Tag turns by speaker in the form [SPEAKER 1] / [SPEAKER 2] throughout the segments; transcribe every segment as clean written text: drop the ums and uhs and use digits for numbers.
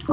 [SPEAKER 1] അപ്പോൾ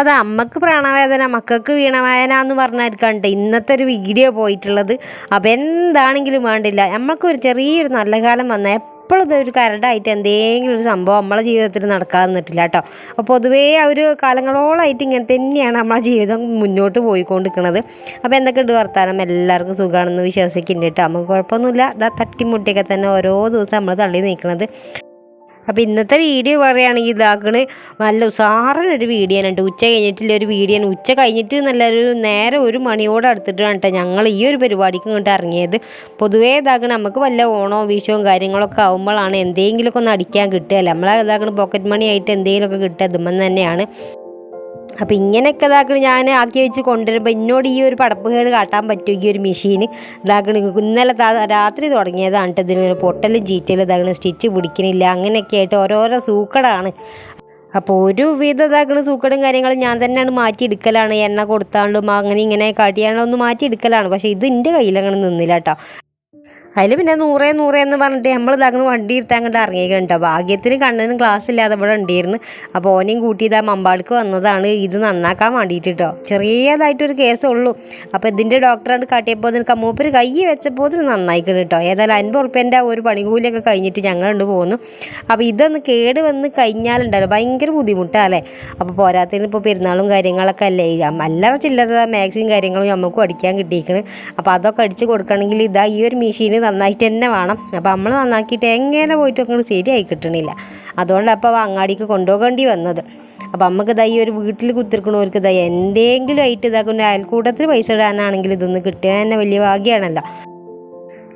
[SPEAKER 1] അത് അമ്മക്ക് പ്രാണവേദന മക്കൾക്ക് വീണവേദന എന്ന് പറഞ്ഞായിരിക്കണ്ട ഇന്നത്തെ ഒരു വീഡിയോ പോയിട്ടുള്ളത്. അപ്പോൾ എന്താണെങ്കിലും വേണ്ടില്ല, നമ്മൾക്കൊരു ചെറിയൊരു നല്ല കാലം വന്നാൽ എപ്പോഴും ഇതൊരു കരടായിട്ട് എന്തെങ്കിലും ഒരു സംഭവം നമ്മളെ ജീവിതത്തിൽ നടക്കാതെ നിന്നിട്ടില്ല കേട്ടോ. അപ്പോൾ പൊതുവേ ആ ഒരു കാലങ്ങളോളമായിട്ട് ഇങ്ങനെ തന്നെയാണ് നമ്മളെ ജീവിതം മുന്നോട്ട് പോയിക്കൊണ്ടിരിക്കുന്നത്. അപ്പോൾ എന്തൊക്കെയുണ്ട് വർത്താനം, എല്ലാവർക്കും സുഖമാണെന്ന് വിശ്വസിക്കുന്നുണ്ട് കേട്ടോ. നമുക്ക് കുഴപ്പമൊന്നുമില്ല. ഇതാ തട്ടിമുട്ടിയൊക്കെ തന്നെ ഓരോ ദിവസം നമ്മൾ തള്ളി നീക്കുന്നത്. അപ്പോൾ ഇന്നത്തെ വീഡിയോ പറയുകയാണെങ്കിൽ ഇതാക്കണ് നല്ല ഉസാറിനൊരു വീഡിയോ ആണ് കേട്ടോ. ഉച്ച കഴിഞ്ഞിട്ടുള്ളൊരു വീഡിയോ ആണ്. ഉച്ച കഴിഞ്ഞിട്ട് നല്ലൊരു നേരെ 1 മണിയോട് അടുത്തിട്ടാണ് കേട്ടോ ഞങ്ങൾ ഈ ഒരു പരിപാടിക്ക് ഇങ്ങോട്ട് ഇറങ്ങിയത്. പൊതുവേ ഇതാക്കണ നമുക്ക് വല്ല ഓണോ വിഷുവും കാര്യങ്ങളൊക്കെ ആകുമ്പോഴാണ് എന്തെങ്കിലുമൊക്കെ ഒന്ന് അടിക്കാൻ കിട്ടുകയല്ല. നമ്മളെ ഇതാക്കണ പോക്കറ്റ് മണി ആയിട്ട് എന്തെങ്കിലുമൊക്കെ കിട്ടുക ഇതുമ്പം തന്നെയാണ്. അപ്പോൾ ഇങ്ങനെയൊക്കെ ഇതാക്കണ ഞാൻ ആക്കി വെച്ച് കൊണ്ടുവരുമ്പോൾ എന്നോട് ഈ ഒരു പടപ്പുകേട് കാട്ടാൻ പറ്റും ഈ ഒരു മെഷീന് ഇതാക്കണ. ഇന്നലെ രാത്രി തുടങ്ങിയതാണ് കേട്ടോ. ഇതിന് പൊട്ടലും ചീറ്റലും ഇതാക്കണ, സ്റ്റിച്ച് പിടിക്കണില്ല, അങ്ങനെയൊക്കെ ആയിട്ട് ഓരോരോ സൂക്കടാണ്. അപ്പോൾ ഒരു വിധം ഇതാക്കണ സൂക്കടും കാര്യങ്ങളും ഞാൻ തന്നെയാണ് മാറ്റിയെടുക്കലാണ്. എണ്ണ കൊടുത്താണ്ടും അങ്ങനെ ഇങ്ങനെ കാട്ടിയാണ്ടൊന്ന് മാറ്റിയെടുക്കലാണ്. പക്ഷേ ഇത് എൻ്റെ കയ്യിലങ്ങനെ നിന്നില്ല കേട്ടോ. അതിൽ പിന്നെ 100 എന്ന് പറഞ്ഞിട്ട് നമ്മൾ ഇതാക്കുന്ന വണ്ടി എടുത്താൽ അങ്ങോട്ട് ഇറങ്ങിയിട്ടുണ്ടോ. ഭാഗ്യത്തിന് കണ്ണിനും ക്ലാസ് ഇല്ലാതെ ഇവിടെ ഉണ്ടായിരുന്നു. അപ്പോൾ ഓനെയും കൂട്ടി ഇതാ മമ്പാടിക്ക് വന്നതാണ് ഇത് നന്നാക്കാൻ വേണ്ടിയിട്ട് കേട്ടോ. ചെറിയതായിട്ടൊരു കേസുള്ളൂ. അപ്പോൾ ഇതിൻ്റെ ഡോക്ടറായിട്ട് കാട്ടിയപ്പോൾ അതിന് മൂപ്പര് കൈ വെച്ചപ്പോൾ ഇതിന് നന്നായിക്കണം കേട്ടോ. ഏതായാലും 50 ഉറുപ്പ്യൻ്റെ ഒരു പണികൂലിയൊക്കെ കഴിഞ്ഞിട്ട് ഞങ്ങളുണ്ട് പോകുന്നു. അപ്പോൾ ഇതൊന്ന് കേട് വന്ന് കഴിഞ്ഞാലുണ്ടല്ലോ ഭയങ്കര ബുദ്ധിമുട്ടല്ലേ. അപ്പോൾ പോരാത്തതിന് ഇപ്പോൾ പെരുന്നാളും കാര്യങ്ങളൊക്കെ അല്ലേ, അല്ലറ ചില്ലറ മാക്സിയും കാര്യങ്ങളും നമുക്കും അടിക്കാൻ കിട്ടിയിരിക്കണം. അപ്പോൾ അതൊക്കെ അടിച്ച് കൊടുക്കണമെങ്കിൽ ഇതാ ഈ ഒരു മെഷീന് നന്നായിട്ട് തന്നെ വേണം. അപ്പോൾ നമ്മൾ നന്നാക്കിയിട്ട് എങ്ങനെ പോയിട്ടൊക്കെ ശരിയായി കിട്ടണില്ല. അതുകൊണ്ട് അപ്പോൾ അങ്ങാടിക്ക് കൊണ്ടുപോകേണ്ടി വന്നത്. അപ്പോൾ നമുക്ക് ഇതാ ഈ ഒരു വീട്ടിൽ കുത്തിരിക്കണവർക്ക് ഇതാ എന്തെങ്കിലും ആയിട്ട് ഇതാക്കുന്ന അയൽക്കൂട്ടത്തിൽ പൈസ ഇടാനാണെങ്കിൽ ഇതൊന്ന് കിട്ടിയാൽ തന്നെ വലിയ ഭാഗ്യമാണല്ലോ.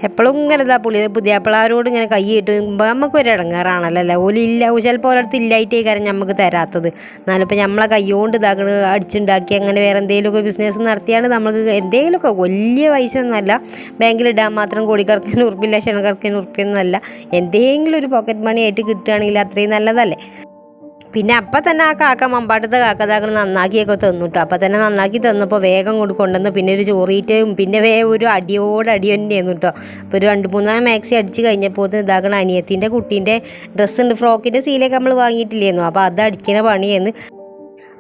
[SPEAKER 1] എപ്പോഴും ഇങ്ങനെ ഇതാ പുതിയാപ്പിളാരോട് ഇങ്ങനെ കൈയിട്ട് നമുക്കൊരു ഇടങ്ങാറാണല്ലോ അല്ലേ. ഓലില്ല ചിലപ്പോൾ ഒരിടത്ത് ഇല്ലായിട്ടേ കാര്യം നമുക്ക് തരാത്തത്. എന്നാലും ഇപ്പോൾ നമ്മളെ കൈകൊണ്ട് ഇതാക്കണ അടിച്ചുണ്ടാക്കി അങ്ങനെ വേറെ എന്തെങ്കിലുമൊക്കെ ബിസിനസ് നടത്തിയാണ് നമുക്ക് എന്തെങ്കിലുമൊക്കെ വലിയ പൈസ ഒന്നുമല്ല, ബാങ്കിലിടാൻ മാത്രം കോടിക്കണക്കിന് ഉറുപ്പില്ല, ലക്ഷക്കണക്കിന് ഉറുപ്പിയൊന്നുമല്ല, എന്തെങ്കിലും ഒരു പോക്കറ്റ് മണി ആയിട്ട് കിട്ടുകയാണെങ്കിൽ അത്രയും നല്ലതല്ലേ. പിന്നെ അപ്പം തന്നെ ആ കാക്ക മമ്പാട്ടത്തെ കാക്കതാക്കൾ നന്നാക്കിയൊക്കെ തന്നു കേട്ടോ. അപ്പം തന്നെ നന്നാക്കി തന്നപ്പോൾ വേഗം കൊണ്ടുവന്ന് പിന്നെ ഒരു ചോറിയിട്ടും പിന്നെ ഒരു അടി തന്നെയായിരുന്നു കേട്ടോ. അപ്പോൾ ഒരു 2-3 മാക്സി അടിച്ച് കഴിഞ്ഞപ്പോൾ ഇതാക്കണ അനിയത്തിൻ്റെ കുട്ടീൻ്റെ ഡ്രസ്സ് ഉണ്ട്, ഫ്രോക്കിൻ്റെ സീലൊക്കെ നമ്മൾ വാങ്ങിയിട്ടില്ലായിരുന്നു. അപ്പോൾ അത് അടിക്കണ പണിയായിരുന്നു.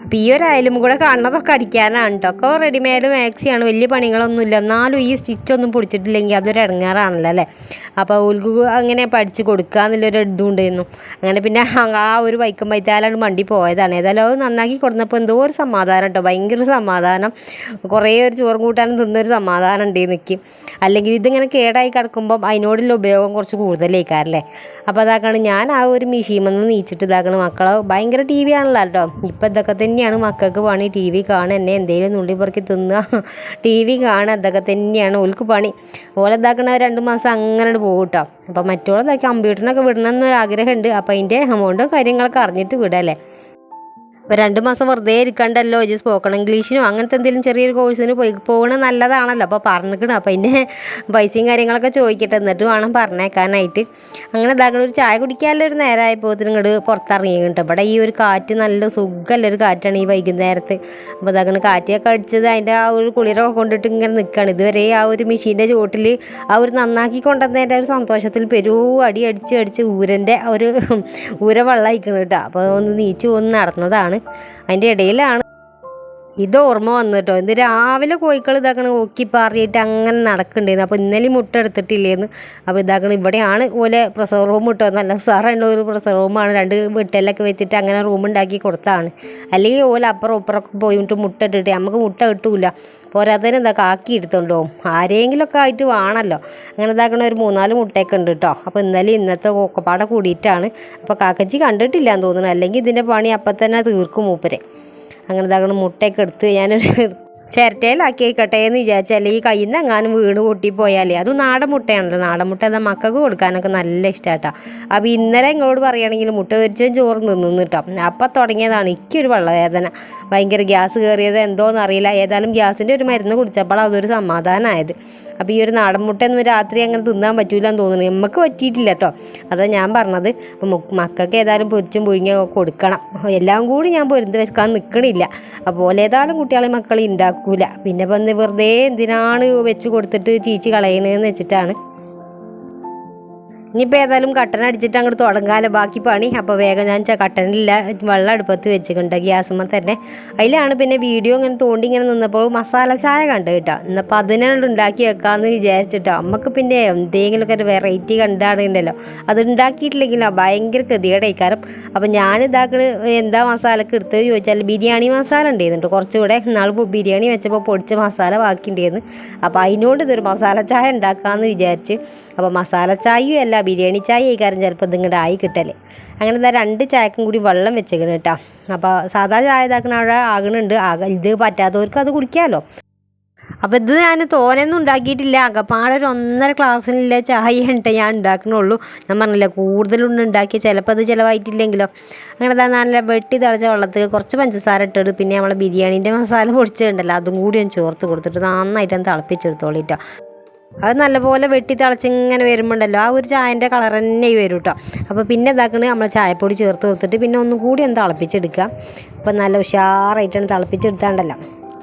[SPEAKER 1] അപ്പോൾ ഈ ഒരു അയലും കൂടെ കാണുന്നതൊക്കെ അടിക്കാനാണ് കേട്ടോ. ഒക്കെ റെഡിമെയ്ഡ് മാക്സിയാണ്, വലിയ പണികളൊന്നുമില്ല. എന്നാലും ഈ സ്റ്റിച്ചൊന്നും പൊടിച്ചിട്ടില്ലെങ്കിൽ അതൊരു ഇടങ്ങാറാണല്ലോ അല്ലേ. അപ്പോൾ ഓൽക്ക് അങ്ങനെ പഠിച്ച് കൊടുക്കുക എന്നുള്ളൊരു ഇതുണ്ടായിരുന്നു. അങ്ങനെ പിന്നെ ആ ഒരു വൈക്കം വൈത്താലാണ് വണ്ടി പോയതാണ്. ഏതായാലും അത് നന്നാക്കി കൊടുത്തപ്പോൾ എന്തോ ഒരു സമാധാനം കേട്ടോ, ഭയങ്കര സമാധാനം. കുറേ ഒരു ചോറും കൂട്ടാനും തിന്നൊരു സമാധാനം ഉണ്ട് എനിക്ക്. അല്ലെങ്കിൽ ഇതിങ്ങനെ കേടായി കിടക്കുമ്പം അതിനോടുള്ള ഉപയോഗം കുറച്ച് കൂടുതലേക്കാരല്ലേ. അപ്പോൾ അതാക്കാണ് ഞാൻ ആ ഒരു മെഷീമെന്ന് നീച്ചിട്ട് ഇതാക്കണം. മക്കളെ ഭയങ്കര TV ആണല്ലോ കേട്ടോ. ഇപ്പം ഇതൊക്കെ തന്നെയാണ് മക്കൾക്ക് പണി. TV കാണുക, എന്നെ എന്തെങ്കിലും നുള്ളി പെറുക്കി തിന്നുക, TV കാണുക, ഇതൊക്കെ തന്നെയാണ് ഓൾക്ക് പണി. ഓലെന്താക്കണ 2 മാസം അങ്ങനെ പോകും കേട്ടോ. അപ്പോൾ മറ്റുള്ളതൊക്കെ കമ്പ്യൂട്ടറിനൊക്കെ വിടണമെന്നൊരാഗ്രഹമുണ്ട്. അപ്പോൾ അതിൻ്റെ എമൗണ്ടും കാര്യങ്ങളൊക്കെ അറിഞ്ഞിട്ട് വിടല്ലേ. അപ്പോൾ 2 മാസം വെറുതെ ഇരിക്കണ്ടല്ലോ, സ്പോക്കൺ ഇംഗ്ലീഷിനോ അങ്ങനത്തെ എന്തെങ്കിലും ചെറിയൊരു കോഴ്സിന് പോകണത് നല്ലതാണല്ലോ. അപ്പോൾ പറഞ്ഞിരിക്കണം. അപ്പോൾ അതിൻ്റെ പൈസയും കാര്യങ്ങളൊക്കെ ചോദിക്കട്ടെ, എന്നിട്ട് വേണം പറഞ്ഞേക്കാനായിട്ട്. അങ്ങനെ ഇതാക്കണ ഒരു ചായ കുടിക്കാനുള്ളൊരു നേരമായപ്പോൾ ഇങ്ങോട്ട് പുറത്തിറങ്ങിയിട്ട് ഇവിടെ ഈ ഒരു കാറ്റ് നല്ല സുഖമുള്ളൊരു കാറ്റാണ് ഈ വൈകുന്നേരത്ത്. അപ്പോൾ ഇതാക്കണ കാറ്റൊക്കെ അടിച്ചത് അതിൻ്റെ ആ ഒരു കുളിരൊക്കെ കൊണ്ടിട്ട് ഇങ്ങനെ നിൽക്കുകയാണ്. ഇതുവരെ ആ ഒരു മെഷീൻ്റെ ചുവട്ടിൽ ആ ഒരു നന്നാക്കി കൊണ്ടുവന്നതിൻ്റെ ഒരു സന്തോഷത്തിൽ അടിച്ച് ഊരൻ്റെ ഒരു വെള്ളം അയക്കണം കേട്ടോ. അപ്പോൾ ഒന്ന് നീച്ച് ഒന്ന് നടന്നതാണ്. അതിൻ്റെ ഇടയിലാണ് ഇത് ഓർമ്മ വന്നിട്ടോ. ഇത് രാവിലെ കോഴിക്കൾ ഇതാക്കണം ഓക്കി പാറിയിട്ട് അങ്ങനെ നടക്കുന്നുണ്ടായിരുന്നു. അപ്പോൾ ഇന്നലെ മുട്ട എടുത്തിട്ടില്ലേന്ന്. അപ്പോൾ ഇതാക്കണം ഇവിടെയാണ് ഓലെ പ്രസവ റൂം കിട്ടുക. നല്ല സാറുണ്ട് ഒരു പ്രസവ റൂമാണ്. 2 വീട്ടിലൊക്കെ വെച്ചിട്ട് അങ്ങനെ റൂം ഉണ്ടാക്കി കൊടുത്തതാണ്. അല്ലെങ്കിൽ ഓല അപ്പുറമൊക്കെ പോയിട്ട് മുട്ട ഇട്ടിട്ട് നമുക്ക് മുട്ട കിട്ടൂല. പോരാത്തതിന് എന്താ കാക്കി എടുത്തോണ്ടോ ആരെങ്കിലുമൊക്കെ ആയിട്ട് വേണമല്ലോ. അങ്ങനെ ഇതാക്കണ ഒരു 3-4 മുട്ടയൊക്കെ ഉണ്ട് കേട്ടോ. അപ്പോൾ ഇന്നത്തെ ഒക്കപ്പാടെ കൂടിയിട്ടാണ്. അപ്പോൾ കാക്കച്ചി കണ്ടിട്ടില്ല എന്ന് തോന്നുന്നു, അല്ലെങ്കിൽ ഇതിൻ്റെ പണി അപ്പം തന്നെ തീർക്കും മൂപ്പരെ. അങ്ങനെ ഇതാക്കണ മുട്ടയൊക്കെ എടുത്ത് ഞാനൊരു ചിരട്ടയിലാക്കി വയ്ക്കട്ടെ എന്ന് വിചാരിച്ചാൽ ഈ കയ്യിൽ നിന്ന് എങ്ങാനും വീണ് പൊട്ടിപ്പോയാലേ. അത് നാടൻ മുട്ടയാണല്ലോ. നാടൻ മുട്ട എന്താ മക്കൾക്ക് കൊടുക്കാനൊക്കെ നല്ല ഇഷ്ടമാട്ടോ. അപ്പോൾ ഇന്നലെ നിങ്ങളോട് പറയുകയാണെങ്കിൽ മുട്ട പൊരിച്ചും ചോറ് നിന്നു കേട്ടോ. അപ്പം തുടങ്ങിയതാണ് എനിക്കൊരു വെള്ളവേദന, ഭയങ്കര ഗ്യാസ് കയറിയത് എന്തോന്നറിയില്ല. ഏതായാലും ഗ്യാസിൻ്റെ ഒരു മരുന്ന് കുടിച്ചപ്പോൾ അതൊരു സമാധാനമായത്. അപ്പോൾ ഈ ഒരു നാടൻ മുട്ട ഒന്നും രാത്രി അങ്ങനെ തിന്നാൻ പറ്റൂല എന്ന് തോന്നുന്നു. നമുക്ക് പറ്റിയിട്ടില്ല കേട്ടോ. അതാണ് ഞാൻ പറഞ്ഞത്. അപ്പം മക്കൾക്ക് ഏതായാലും പൊരിച്ചും പുഴുങ്ങിയും കൊടുക്കണം. എല്ലാം കൂടി ഞാൻ പൊരുന്ന് വെക്കാൻ നിൽക്കണില്ല. അപ്പോൾ ഏതായാലും കുട്ടികളെ മക്കൾ ഉണ്ടാക്കും. വെക്കൂല. പിന്നെ ഇപ്പം വെറുതെ എന്തിനാണ് വെച്ച് കൊടുത്തിട്ട് ചീച്ചി കളയണതെന്ന് വെച്ചിട്ടാണ്. ഇനിയിപ്പോൾ ഏതായാലും കട്ടൻ അടിച്ചിട്ട് അങ്ങോട്ട് തുടങ്ങാമല്ലോ ബാക്കി പണി. അപ്പോൾ വേഗം ഞാൻ കട്ടനില്ല വെള്ളം അടുപ്പത്ത് വെച്ചിട്ടുണ്ട് ഗ്യാസുമ്മ തന്നെ. അതിലാണ് പിന്നെ വീഡിയോ ഇങ്ങനെ തോണ്ടി ഇങ്ങനെ നിന്നപ്പോൾ മസാല ചായ കണ്ടു കേട്ടോ. ഇന്നപ്പോൾ അതിനോട് ഉണ്ടാക്കി വെക്കാമെന്ന് വിചാരിച്ചിട്ടോ. നമുക്ക് പിന്നെ എന്തെങ്കിലുമൊക്കെ ഒരു വെറൈറ്റി കണ്ടാണല്ലോ, അത് ഉണ്ടാക്കിയിട്ടില്ലെങ്കിലോ ഭയങ്കര ഗതികേടായിക്കാരം. അപ്പോൾ ഞാൻ എന്താ മസാലക്ക് എടുത്ത് ചോദിച്ചാൽ ബിരിയാണി മസാല ഉണ്ടായിരുന്നുണ്ട് കുറച്ചുകൂടെ. നാൾ ബിരിയാണി വെച്ചപ്പോൾ പൊടിച്ച മസാല ബാക്കി ഉണ്ടായിരുന്നു. അപ്പോൾ അതിനോട് ഇതൊരു മസാല ചായ ഉണ്ടാക്കാമെന്ന് വിചാരിച്ച്. അപ്പോൾ മസാല ചായയും അല്ല ബിരിയാണി ചായ ആയിക്കാരം ചിലപ്പോൾ ഇതിങ്ങോട്ട് ആയി കിട്ടല്. അങ്ങനെ എന്താ 2 ചായക്കും കൂടി വെള്ളം വെച്ചേക്കണം കേട്ടോ. അപ്പോൾ സാധാ ചായ ഇതാക്കണ അവിടെ ആകണുണ്ട്. ഇത് പറ്റാത്തവർക്ക് അത് കുടിക്കാമല്ലോ. അപ്പോൾ ഇത് ഞാൻ തോനെയൊന്നും ഉണ്ടാക്കിയിട്ടില്ല. ആകപ്പാടെ ഒരു 1.5 ഗ്ലാസ്സിനുള്ള ചായ ഉണ്ട് ഞാൻ ഉണ്ടാക്കണുള്ളൂ. ഞാൻ പറഞ്ഞില്ല കൂടുതലൊന്നും ഉണ്ടാക്കി ചിലപ്പോൾ അത് ചിലവായിട്ടില്ലെങ്കിലോ. അങ്ങനെ നല്ല വെട്ടി തിളച്ച വെള്ളത്തിൽ കുറച്ച് പഞ്ചസാര ഇട്ടിട്ട് പിന്നെ നമ്മളെ ബിരിയാണീൻ്റെ മസാല പൊടിച്ചിട്ടുണ്ടല്ലോ അതും കൂടി ഞാൻ ചേർത്ത് കൊടുത്തിട്ട് നന്നായിട്ടൊന്ന് തിളപ്പിച്ചെടുത്തോളിട്ടോ. അത് നല്ലപോലെ വെട്ടി തിളച്ചിങ്ങനെ വരുമ്പോണ്ടല്ലോ ആ ഒരു ചായൻ്റെ കളർ തന്നെ വരും കേട്ടോ. അപ്പോൾ പിന്നെ നമ്മൾ ചായപ്പൊടി ചേർത്ത് കൊടുത്തിട്ട് പിന്നെ ഒന്നും കൂടി ഒന്ന് തിളപ്പിച്ചെടുക്കുക. അപ്പോൾ നല്ല ഉഷാറായിട്ടാണ് തിളപ്പിച്ചെടുത്താണ്ടല്ലോ.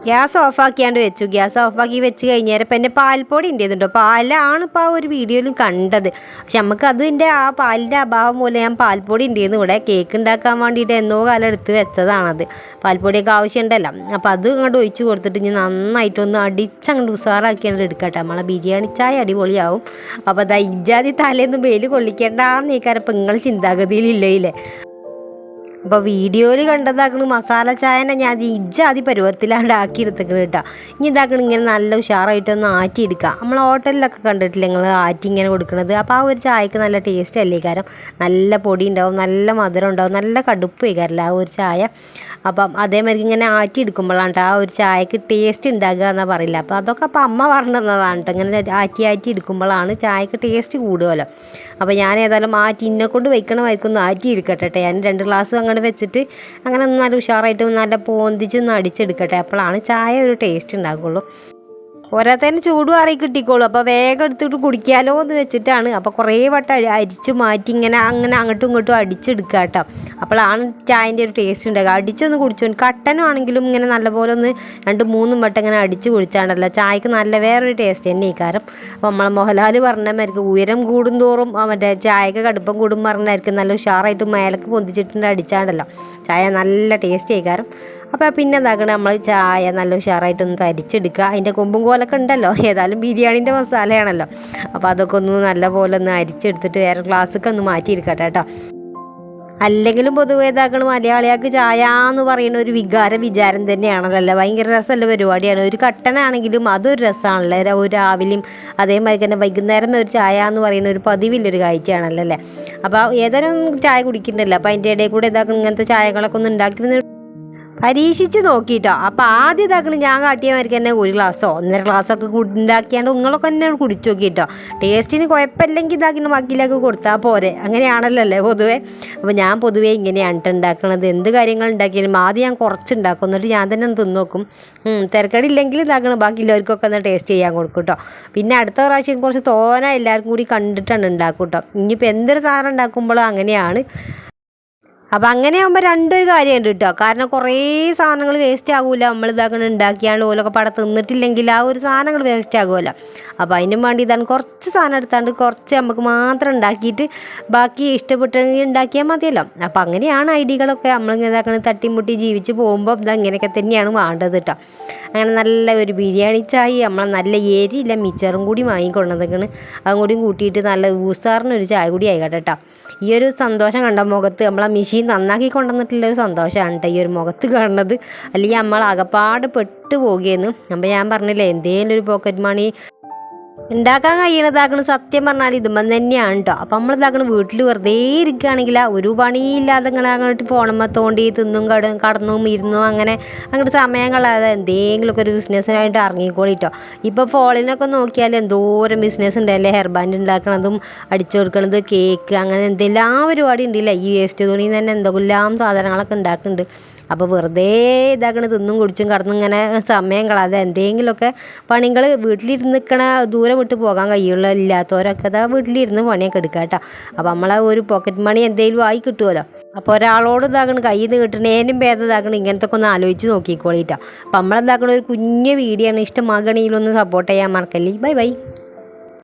[SPEAKER 1] ഗ്യാസ് ഓഫാക്കിയാണ്ട് വെച്ചു. ഗ്യാസ് ഓഫാക്കി വെച്ച് കഴിഞ്ഞാൽ ഇപ്പം എൻ്റെ പാൽപ്പൊടി ഉണ്ടായിരുന്നു. പാലാണ് ഇപ്പോൾ ആ ഒരു വീഡിയോയിൽ കണ്ടത്. പക്ഷെ നമുക്ക് അതിൻ്റെ ആ പാലിൻ്റെ അഭാവം പോലെ ഞാൻ പാൽപ്പൊടി ഉണ്ടായിരുന്നു ഇവിടെ. കേക്ക് ഉണ്ടാക്കാൻ വേണ്ടിയിട്ട് എന്നോ കാലം എടുത്ത് വെച്ചതാണത്. പാൽപ്പൊടിയൊക്കെ ആവശ്യമുണ്ടല്ലോ. അപ്പോൾ അത് ഇങ്ങോട്ട് ഒഴിച്ച് കൊടുത്തിട്ട് ഇനി നന്നായിട്ടൊന്ന് അടിച്ചങ്ങോട്ട് ഉസാറാക്കിയാണ്ട് എടുക്കട്ടെ. നമ്മളെ ബിരിയാണി ചായ അടിപൊളിയാവും. അപ്പോൾ അതാ ഇജാതി തലേന്ന് വെയിൽ കൊള്ളിക്കേണ്ടെന്ന് നീക്കാരം ഇപ്പം നിങ്ങൾ ചിന്താഗതിയിലില്ലേ. അപ്പോൾ വീഡിയോയിൽ മസാല ചായനെ ഞാൻ ഇജ്ജാതി പരുവത്തിലാണ്ട് ആക്കിയെടുത്തേക്കണ് കേട്ടോ. ഇനി ഇങ്ങനെ നല്ല ഉഷാറായിട്ടൊന്ന് ആറ്റിയെടുക്കുക. നമ്മൾ ഹോട്ടലിലൊക്കെ കണ്ടിട്ടില്ല നിങ്ങൾ ആറ്റി ഇങ്ങനെ കൊടുക്കുന്നത്. അപ്പോൾ ആ ഒരു ചായക്ക് നല്ല ടേസ്റ്റ് അല്ലേ കാരണം. നല്ല പൊടി ഉണ്ടാവും, നല്ല മധുരം ഉണ്ടാവും, നല്ല കടുപ്പ് വയ്ക്കാറില്ല ആ ഒരു ചായ. അപ്പം അതേമാതിരി ഇങ്ങനെ ആറ്റിയെടുക്കുമ്പോഴാണ് ആ ഒരു ചായക്ക് ടേസ്റ്റ് ഉണ്ടാകുക എന്നാ പറയില്ല. അപ്പോൾ അതൊക്കെ അപ്പം അമ്മ പറഞ്ഞു തന്നതാണ് കേട്ടോ. ഇങ്ങനെ ആറ്റി എടുക്കുമ്പോഴാണ് ചായക്ക് ടേസ്റ്റ് കൂടുമല്ലോ. അപ്പോൾ ഞാൻ ഏതായാലും ഇന്നെ കൊണ്ട് വയ്ക്കണമായിരിക്കും ആറ്റി എടുക്കട്ടെ. ഞാൻ 2 ഗ്ലാസ് അങ്ങോട്ട് വെച്ചിട്ട് അങ്ങനെ ഒന്ന് നല്ല ഉഷാറായിട്ട് നല്ല പോന്തിച്ചൊന്ന് അടിച്ചെടുക്കട്ടെ. അപ്പോഴാണ് ചായ ഒരു ടേസ്റ്റ് ഉണ്ടാകുള്ളൂ. ഓരോരുത്തരും ചൂടും ആറി കിട്ടിക്കോളൂ. അപ്പോൾ വേഗം എടുത്തിട്ട് കുടിക്കാമല്ലോ എന്ന് വെച്ചിട്ടാണ്. അപ്പോൾ കുറേ വട്ടം അരിച്ചു മാറ്റി അങ്ങനെ അങ്ങോട്ടും ഇങ്ങോട്ടും അടിച്ചെടുക്കുക കേട്ടോ. അപ്പോഴാണ് ചായൻ്റെ ഒരു ടേസ്റ്റ് ഉണ്ടാകുക. അടിച്ചൊന്ന് കുടിച്ചു. കട്ടനാണെങ്കിലും ഇങ്ങനെ നല്ലപോലെ ഒന്ന് 2-3 വട്ടം ഇങ്ങനെ അടിച്ച് കുടിച്ചാണ്ടല്ലോ ചായക്ക് നല്ല വേറൊരു ടേസ്റ്റ് തന്നെ ഈ കാരം. അപ്പോൾ നമ്മളെ മോഹൻലാൽ പറഞ്ഞമായിരിക്കും ഉയരം കൂടുന്തോറും മറ്റേ ചായക്ക് കടുപ്പം കൂടും പറഞ്ഞായിരിക്കും നല്ല ഉഷാറായിട്ട് മേലക്ക് പൊന്തിച്ചിട്ടുണ്ട് അടിച്ചാണ്ടല്ലോ ചായ നല്ല ടേസ്റ്റ് ആയിക്കാരം. അപ്പോൾ പിന്നെ നമ്മൾ ചായ നല്ല ഉഷാറായിട്ടൊന്ന് തരിച്ചെടുക്കുക. അതിൻ്റെ കൊമ്പും കോലൊക്കെ ഉണ്ടല്ലോ, ഏതായാലും ബിരിയാണീൻ്റെ മസാലയാണല്ലോ. അപ്പോൾ അതൊക്കെ ഒന്ന് നല്ല പോലെ ഒന്ന് അരിച്ചെടുത്തിട്ട് വേറെ ഗ്ലാസ്സൊക്കെ ഒന്ന് മാറ്റിയിരിക്കട്ടെ കേട്ടോ. അല്ലെങ്കിലും പൊതുവേ മലയാളികൾക്ക് ചായ എന്ന് പറയുന്ന ഒരു വിചാരം തന്നെയാണല്ലോ. ഭയങ്കര രസമുള്ള പരിപാടിയാണ്. ഒരു കട്ടനാണെങ്കിലും അതൊരു രസമാണല്ലോ. ഒരു രാവിലെയും അതേമാതിരി തന്നെ വൈകുന്നേരം ഒരു ചായ എന്ന് പറയുന്ന ഒരു പതിവില്ലൊരു കാഴ്ചയാണല്ലോ അല്ലേ. അപ്പോൾ ഏതായാലും ചായ കുടിക്കണ്ടല്ലോ. അപ്പോൾ അതിൻ്റെ ഇടയിൽ കൂടെ ഇങ്ങനത്തെ ചായകളൊക്കെ ഒന്ന് ഉണ്ടാക്കി പരീക്ഷിച്ച് നോക്കിയിട്ടോ. അപ്പോൾ ആദ്യം ഞാൻ കാട്ടിയമാർക്ക് തന്നെ 1 ഗ്ലാസ്സോ 1.5 ഗ്ലാസ്സൊക്കെ ഉണ്ടാക്കിയാണ്ട് നിങ്ങളൊക്കെ തന്നെ കുടിച്ചു നോക്കിയിട്ടോ. ടേസ്റ്റിന് കുഴപ്പമില്ലെങ്കിൽ ബാക്കിയിലേക്ക് കൊടുത്താൽ പോരെ. അങ്ങനെയാണല്ലോ പൊതുവേ. അപ്പോൾ ഞാൻ പൊതുവേ ഇങ്ങനെയാണ് ഉണ്ടാക്കുന്നത്. എന്ത് കാര്യങ്ങൾ ഉണ്ടാക്കിയാലും ആദ്യം ഞാൻ കുറച്ച് ഉണ്ടാക്കും, എന്നിട്ട് ഞാൻ തന്നെ തിന്ന് നോക്കും. തിരക്കടില്ലെങ്കിൽ ബാക്കിയുള്ളവർക്കൊക്കെ ഒന്ന് ടേസ്റ്റ് ചെയ്യാൻ കൊടുക്കും കേട്ടോ. പിന്നെ അടുത്ത പ്രാവശ്യം കുറച്ച് തോന എല്ലാവർക്കും കൂടി കണ്ടിട്ടാണ് ഉണ്ടാക്കും കേട്ടോ. ഇനിയിപ്പോൾ എന്തൊരു സാധനം ഉണ്ടാക്കുമ്പോഴും അങ്ങനെയാണ്. അപ്പോൾ അങ്ങനെ ആകുമ്പോൾ രണ്ടൊരു കാര്യമുണ്ട് കേട്ടോ. കാരണം കുറേ സാധനങ്ങൾ വേസ്റ്റ് ആകില്ല. നമ്മൾ ഉണ്ടാക്കിയാണ്ട് ഓലൊക്കെ പടം തിന്നിട്ടില്ലെങ്കിൽ ആ ഒരു സാധനങ്ങൾ വേസ്റ്റ് ആകുമല്ലോ. അപ്പോൾ അതിനും വേണ്ടി കുറച്ച് സാധനം എടുത്താണ്ട് കുറച്ച് നമുക്ക് മാത്രം ഉണ്ടാക്കിയിട്ട് ബാക്കി ഇഷ്ടപ്പെട്ടെങ്കിൽ ഉണ്ടാക്കിയാൽ മതിയല്ലോ. അപ്പോൾ അങ്ങനെയാണ് ഐഡിയകളൊക്കെ നമ്മളിങ്ങനെ തട്ടിമുട്ടി ജീവിച്ച് പോകുമ്പോൾ ഇങ്ങനെയൊക്കെ തന്നെയാണ് വേണ്ടത് കേട്ടോ. അങ്ങനെ നല്ല ഒരു ബിരിയാണി ചായ നമ്മൾ നല്ല എരിയില്ല മിച്ചറും കൂടി വാങ്ങിക്കൊണ്ടതൊക്കെയാണ്. അതും കൂടി കൂട്ടിയിട്ട് നല്ല ഊസാറിനൊരു ചായ കൂടി ആയിക്കോട്ടെ കേട്ടോ. ഈ ഒരു സന്തോഷം കണ്ട മുഖത്ത് നമ്മളെ മെഷീൻ നന്നാക്കി കൊണ്ടുവന്നിട്ടുള്ളൊരു സന്തോഷമാണ് കേട്ടോ ഈ ഒരു മുഖത്ത് കാണുന്നത്. അല്ലെങ്കിൽ നമ്മൾ അകപ്പാട് പെട്ടു പോകുകയെന്ന്. അപ്പോൾ ഞാൻ പറഞ്ഞില്ലേ എന്തെങ്കിലും ഒരു പോക്കറ്റ് മണി ഉണ്ടാക്കാൻ കഴിയണതാക്കണ സത്യം പറഞ്ഞാൽ ഇതുമ്പം തന്നെയാണ് കേട്ടോ. അപ്പം നമ്മൾ വീട്ടിൽ വെറുതെ ഇരിക്കുകയാണെങ്കിൽ ഒരു പണിയില്ലാതെ അങ്ങോട്ട് ഫോണമ്മ തോണ്ടി തിന്നും കടന്നും ഇരുന്നും അങ്ങോട്ട് സമയം കളയാതെ എന്തെങ്കിലുമൊക്കെ ഒരു ബിസിനസ്സിനായിട്ട് ഇറങ്ങിക്കോളിട്ടോ. ഇപ്പോൾ ഫോണിലൊക്കെ നോക്കിയാൽ എന്തോരം ബിസിനസ് ഉണ്ടല്ലേ. ഹെയർ ബാൻഡ് ഉണ്ടാക്കണതും അടിച്ചു കൊടുക്കണത്, കേക്ക്, അങ്ങനെ എന്തെല്ലാം പരിപാടി ഉണ്ടല്ലേ. ഈ വേസ്റ്റ് തുണിയിൽ തന്നെ എന്തെല്ലാം സാധനങ്ങളൊക്കെ ഉണ്ടാക്കുന്നുണ്ട്. അപ്പോൾ വെറുതെ ഇതാക്കണ തിന്നും കുടിച്ചും കടന്നും ഇങ്ങനെ സമയം കളയാതെ എന്തെങ്കിലുമൊക്കെ പണികൾ വീട്ടിലിരുന്ന് നിൽക്കണ ദൂരം വിട്ട് പോകാൻ കഴിയുള്ളൂ ഇല്ലാത്തവരൊക്കെ ഇതാ വീട്ടിലിരുന്ന് പണിയൊക്കെ എടുക്കുക കേട്ടോ. അപ്പോൾ നമ്മളെ ഒരു പോക്കറ്റ് മണി എന്തെങ്കിലും ആയി കിട്ടുമല്ലോ. അപ്പോൾ ഒരാളോട് ഇതാക്കണം കയ്യിൽ നിന്ന് കിട്ടണേനും ഭേദം ഇതാക്കണം ഇങ്ങനത്തെ ഒക്കെ ഒന്ന് ആലോചിച്ച് നോക്കിക്കോളിട്ടോ. അപ്പോൾ നമ്മളെന്താക്കണം ഒരു കുഞ്ഞ് വീഡിയോ ആണ്, ഇഷ്ടമാകണമെങ്കിൽ ഒന്ന് സപ്പോർട്ട് ചെയ്യാൻ മറക്കല്ലേ. Bye bye.